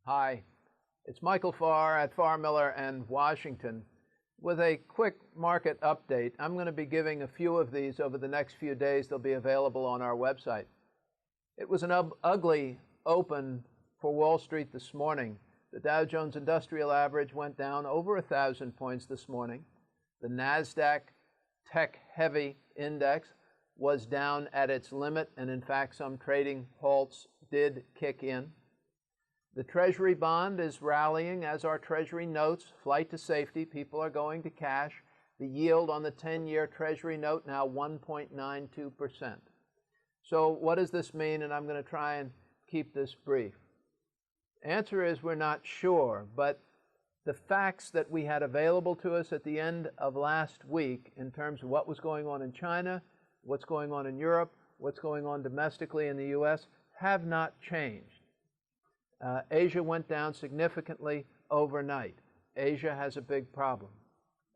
Hi, it's Michael Farr at Farr, Miller and Washington with a quick market update. I'm going to be giving a few of these over the next few days. They'll be available on our website. It was an ugly open for Wall Street this morning. The Dow Jones Industrial Average went down over 1,000 points this morning. The NASDAQ tech-heavy index was down at its limit, and in fact some trading halts did kick in. The Treasury bond is rallying, as are Treasury notes. Flight to safety. People are going to cash. The yield on the 10-year Treasury note now 1.92%. So what does this mean? And I'm going to try and keep this brief. Answer is we're not sure, but the facts that we had available to us at the end of last week in terms of what was going on in China, what's going on in Europe, what's going on domestically in the U.S. have not changed. Asia went down significantly overnight. Asia has a big problem.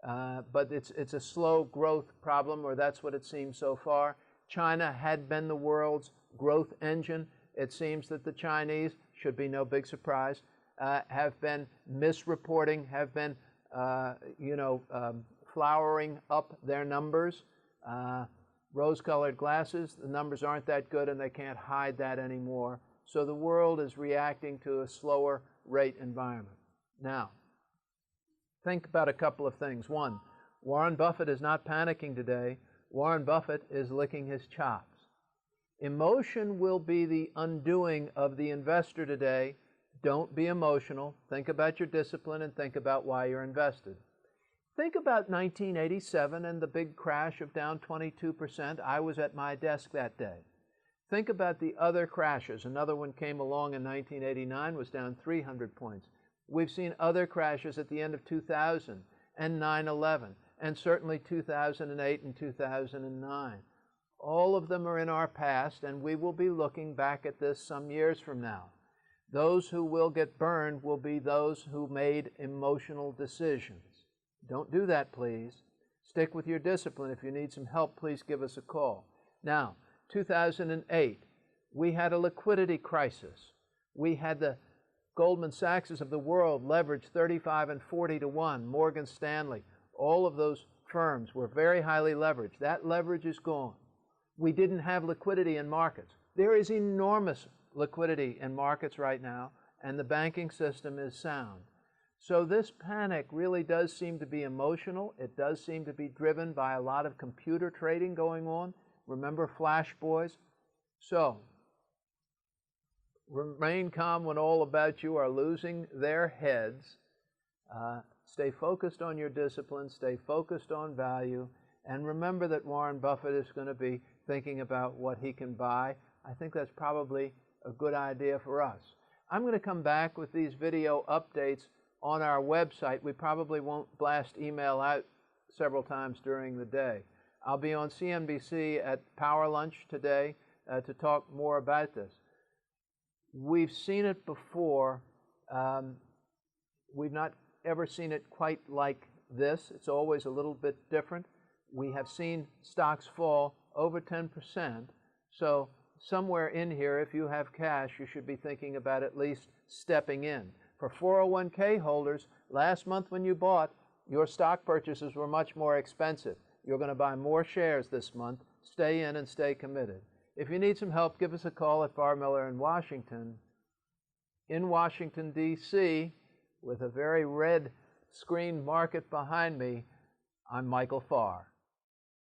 But it's a slow growth problem, or that's what it seems so far. China had been the world's growth engine. It seems that the Chinese, should be no big surprise, have been misreporting, have been flowering up their numbers. Rose-colored glasses, the numbers aren't that good and they can't hide that anymore. So the world is reacting to a slower rate environment. Now, think about a couple of things. One, Warren Buffett is not panicking today. Warren Buffett is licking his chops. Emotion will be the undoing of the investor today. Don't be emotional. Think about your discipline and think about why you're invested. Think about 1987 and the big crash of down 22%. I was at my desk that day. Think about the other crashes. Another one came along in 1989, was down 300 points. We've seen other crashes at the end of 2000 and 9/11, and certainly 2008 and 2009. All of them are in our past, and we will be looking back at this some years from now. Those who will get burned will be those who made emotional decisions. Don't do that, please. Stick with your discipline. If you need some help, please give us a call. Now, 2008, we had a liquidity crisis. We had the Goldman Sachs of the world leveraged 35 and 40 to 1, Morgan Stanley. All of those firms were very highly leveraged. That leverage is gone. We didn't have liquidity in markets. There is enormous liquidity in markets right now, and the banking system is sound. So this panic really does seem to be emotional. It does seem to be driven by a lot of computer trading going on. Remember Flash Boys? So, remain calm when all about you are losing their heads. Stay focused on your discipline. Stay focused on value. And remember that Warren Buffett is going to be thinking about what he can buy. I think that's probably a good idea for us. I'm going to come back with these video updates on our website. We probably won't blast email out several times during the day. I'll be on CNBC at Power Lunch today to talk more about this. We've seen it before. We've not ever seen it quite like this. It's always a little bit different. We have seen stocks fall over 10%. So somewhere in here, if you have cash, you should be thinking about at least stepping in. For 401k holders, last month when you bought, your stock purchases were much more expensive. You're going to buy more shares this month. Stay in and stay committed. If you need some help, give us a call at Farr, Miller in Washington, D.C., with a very red screen market behind me. I'm Michael Farr.